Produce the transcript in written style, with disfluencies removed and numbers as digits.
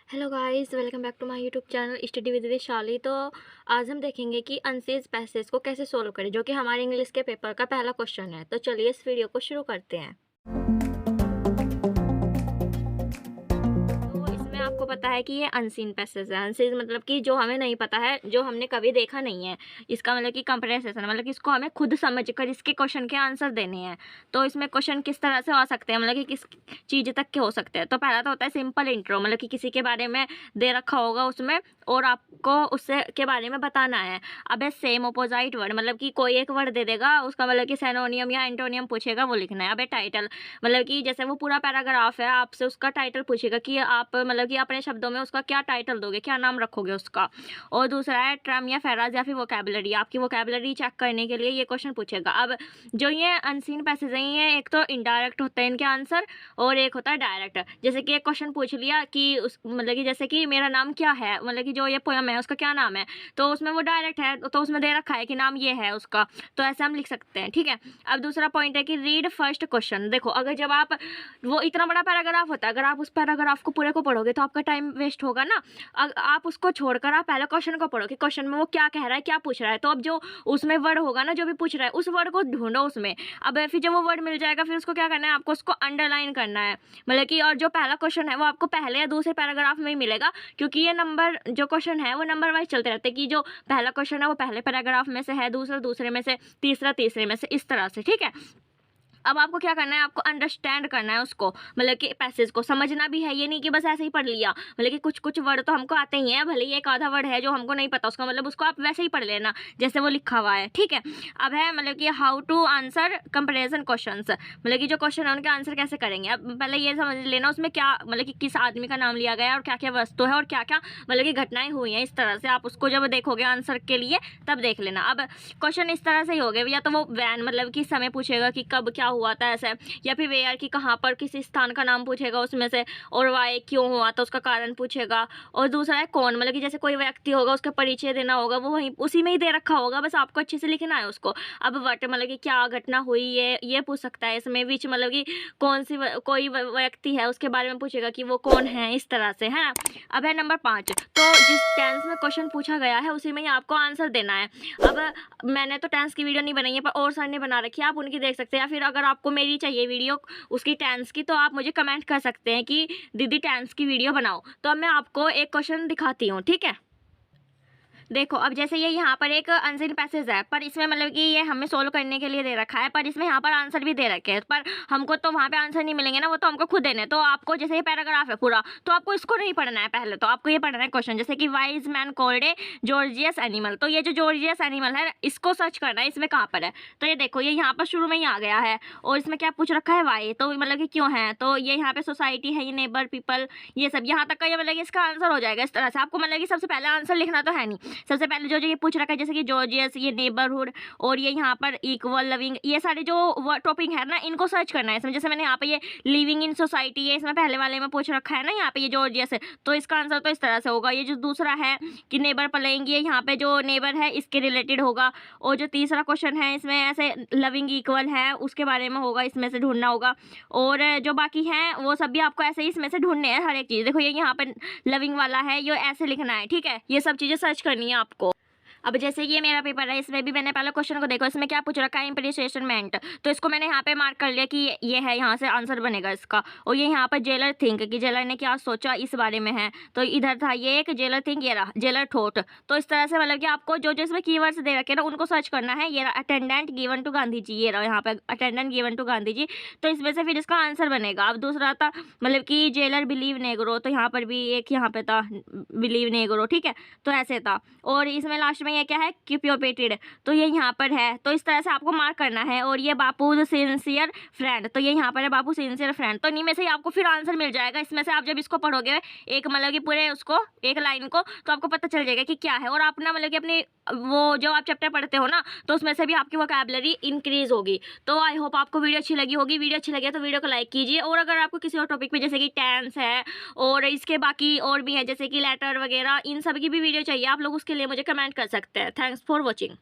Hello guys, welcome back to my YouTube channel study with Vaishali. तो आज हम देखेंगे कि अनसीज पैसेज को कैसे सोल्व करें, जो कि हमारे इंग्लिश के पेपर का पहला क्वेश्चन है। तो चलिए इस वीडियो को शुरू करते हैं। तो इसमें आपको पता है कि ये अनसीन पैसेज है। अनसीन मतलब कि जो हमें नहीं पता है, जो हमने कभी देखा नहीं है। इसका मतलब कि कंप्रेंसेशन, मतलब कि इसको हमें खुद समझ कर इसके क्वेश्चन के आंसर देने हैं। तो इसमें क्वेश्चन किस तरह से आ सकते हैं, मतलब कि किस चीज़ तक के हो सकते हैं। तो पहला तो होता है सिंपल इंट्रो, मतलब कि किसी के बारे में दे रखा होगा उसमें और आपको उससे के बारे में बताना है। अब है सेम अपोजिट वर्ड, मतलब कि कोई एक वर्ड दे देगा, उसका मतलब कि सिनोनियम या एंटोनियम पूछेगा, वो लिखना है। अब है टाइटल, मतलब कि जैसे वो पूरा पैराग्राफ है, आपसे उसका टाइटल पूछेगा कि आप मतलब कि अपने शब्दों में उसका क्या टाइटल दोगे, क्या नाम रखोगे उसका। और दूसरा है ट्रम या फ्रेज या फिर वोकैबुलरी, आपकी वोकैबुलरी चेक करने के लिए ये क्वेश्चन पूछेगा। अब जो ये अनसीन पैसेज हैं, ये एक तो इनडायरेक्ट होते हैं इनके आंसर और एक होता है डायरेक्ट। जैसे कि एक क्वेश्चन पूछ लिया कि उस मतलब कि जैसे कि मेरा नाम क्या है, मतलब कि जो ये पोयम है उसका क्या नाम है, तो उसमें वो डायरेक्ट है, तो उसमें दे रखा है कि नाम ये है उसका, तो ऐसे हम लिख सकते हैं। ठीक है। अब दूसरा पॉइंट है कि रीड फर्स्ट क्वेश्चन। देखो, अगर जब आप वो इतना बड़ा पैराग्राफ होता है, अगर आप उस पैराग्राफ को पूरे को पढ़ोगे तो आपका टाइम वेस्ट होगा ना। आप उसको छोड़कर आप पहले क्वेश्चन को पढ़ो कि क्वेश्चन में वो क्या कह रहा है, क्या पूछ रहा है। तो अब जो उसमें वर्ड होगा ना, जो भी पूछ रहा है, उस वर्ड को ढूंढो उसमें। अब फिर जब वो वर्ड मिल जाएगा, फिर उसको क्या करना है, आपको उसको अंडरलाइन करना है, मतलब कि। और जो पहला क्वेश्चन है वो आपको पहले या दूसरे पैराग्राफ में ही मिलेगा, क्योंकि ये नंबर जो क्वेश्चन है वो नंबर वाइज चलते रहते हैं कि जो पहला क्वेश्चन है वो पहले पैराग्राफ में से है, दूसरा दूसरे में से, तीसरा तीसरे में से, इस तरह से। ठीक है। अब आपको क्या करना है, आपको अंडरस्टैंड करना है उसको, मतलब कि पैसेज को समझना भी है। ये नहीं कि बस ऐसे ही पढ़ लिया, मतलब कि कुछ कुछ वर्ड तो हमको आते ही हैं, भले ही एक आधा वर्ड है जो हमको नहीं पता उसका मतलब, उसको आप वैसे ही पढ़ लेना जैसे वो लिखा हुआ है। ठीक है। अब है मतलब कि how to answer comparison questions, मतलब कि जो क्वेश्चन है उनके आंसर कैसे करेंगे। अब पहले ये समझ लेना उसमें क्या, मतलब कि किस आदमी का नाम लिया गया है और क्या क्या वस्तु है और क्या क्या मतलब कि घटनाएं हुई हैं। इस तरह से आप उसको जब देखोगे आंसर के लिए तब देख लेना। अब क्वेश्चन इस तरह से ही हो गए, या तो वो वैन मतलब कि समय पूछेगा कि कब क्या हुआ था ऐसा, या फिर वेयर की कहाँ पर, किसी स्थान का नाम पूछेगा उसमें से, और वाई क्यों हुआ था उसका कारण पूछेगा। और दूसरा है कौन, मतलब कि जैसे कोई व्यक्ति होगा उसका परिचय देना होगा, वो वहीं उसी में ही दे रखा होगा, बस आपको अच्छे से लिखना है उसको। अब वट मतलब कि क्या घटना हुई, ये पूछ सकता है इसमें। विच मतलब कि कौन सी कोई व्यक्ति है उसके बारे में पूछेगा कि वो कौन है, इस तरह से है। अब है नंबर 5, तो जिस टेंस में क्वेश्चन पूछा गया है उसी में ही आपको आंसर देना है। अब मैंने तो टेंस की वीडियो नहीं बनाई है, पर और सर ने बना रखी है, आप उनकी देख सकते हैं। या फिर अगर आपको मेरी चाहिए वीडियो उसकी टेंस की, तो आप मुझे कमेंट कर सकते हैं कि दीदी टेंस की वीडियो बनाओ। तो अब मैं आपको एक क्वेश्चन दिखाती हूँ। ठीक है। देखो, अब जैसे ये यहाँ पर एक अनसीन पैसेज है, पर इसमें मतलब कि ये हमें सोल्व करने के लिए दे रखा है, पर इसमें यहाँ पर आंसर भी दे रखे हैं, पर हमको तो वहाँ पे आंसर नहीं मिलेंगे ना, वो तो हमको खुद देने। तो आपको जैसे ये पैराग्राफ है पूरा, तो आपको इसको नहीं पढ़ना है, पहले तो आपको ये पढ़ना है क्वेश्चन। जैसे कि wise man called a gorgeous animal, तो ये जो जॉर्जियस एनिमल है इसको सर्च करना है, इसमें कहाँ पर है। तो ये देखो, ये यहाँ पर शुरू में ही आ गया है, और इसमें क्या पूछ रखा है, वाई, तो मतलब कि क्यों है। तो ये यहाँ पे सोसाइटी है, ये नेबर पीपल, ये सब यहाँ तक का, ये मतलब कि इसका आंसर हो जाएगा इस तरह से। आपको मतलब कि सबसे पहले आंसर लिखना तो है नहीं, सबसे पहले जो जो ये पूछ रखा है, जैसे कि जॉर्जियस, ये नेबरहुड, और ये यहाँ पर इक्वल, लविंग, ये सारे जो टॉपिक है ना, इनको सर्च करना है इसमें। जैसे मैंने यहाँ पे ये लिविंग इन सोसाइटी, ये इसमें पहले वाले में पूछ रखा है ना, यहाँ पे ये जॉर्जियस है, तो इसका आंसर तो इस तरह से होगा। ये जो दूसरा है कि नेबर प्लेइंग, ये यहाँ पे जो नेबर है इसके रिलेटेड होगा। और जो तीसरा क्वेश्चन है इसमें ऐसे लविंग इक्वल है उसके बारे में होगा, इसमें से ढूंढना होगा। और जो बाकी हैं वो सब भी आपको ऐसे ही इसमें से ढूंढने हैं हर एक चीज़। देखो, ये यहाँ पे लविंग वाला है, ये ऐसे लिखना है। ठीक है। ये सब चीज़ें सर्च करनी है आपको। अब जैसे ये मेरा पेपर है, इसमें भी मैंने पहले क्वेश्चन को देखो, इसमें क्या पूछ रखा है, इम्प्रिसिएशन मेंट, तो इसको मैंने यहाँ पे मार्क कर लिया कि ये है, यहाँ से आंसर बनेगा इसका। और ये यहाँ पर जेलर थिंक, कि जेलर ने क्या सोचा इस बारे में है, तो इधर था ये एक जेलर थिंक, ये रहा जेलर थॉट। तो इस तरह से मतलब कि आपको जो जो इसमें कीवर्ड्स दे रखे हैं ना उनको सर्च करना है। ये रहा attendant given to Gandhi ji, ये रहा यहाँ पे attendant given to Gandhi ji, तो इसमें से फिर इसका आंसर बनेगा। अब दूसरा था मतलब कि जेलर बिलीव नेग्रो, तो यहाँ पर भी एक यहाँ पे था बिलीव नेग्रो। ठीक है। तो ऐसे था। और इसमें लास्ट में ये क्या है, क्यूपियोपेटेड, तो ये यहाँ पर है। तो इस तरह से आपको मार्क करना है। और ये बापू सिंसियर फ्रेंड, तो ये यहाँ पर है बापू सिंसियर फ्रेंड। तो इन्हीं में से आपको फिर आंसर मिल जाएगा इसमें से। आप जब इसको पढ़ोगे एक मतलब कि पूरे उसको एक लाइन को, तो आपको पता चल जाएगा कि क्या है। और आप ना मतलब कि अपनी वो जो आप चैप्टर पढ़ते हो ना, तो उसमें से भी आपकी वोकैबुलरी इंक्रीज होगी। तो आई होप आपको वीडियो अच्छी लगी होगी। वीडियो अच्छी लगे तो वीडियो को लाइक कीजिए। और अगर आपको किसी और टॉपिक पे, जैसे कि टेंस है और इसके बाकी और भी है जैसे कि लेटर वगैरह, इन सब की भी वीडियो चाहिए, आप लोग उसके लिए मुझे कमेंट कर सकते हैं। Thanks for watching.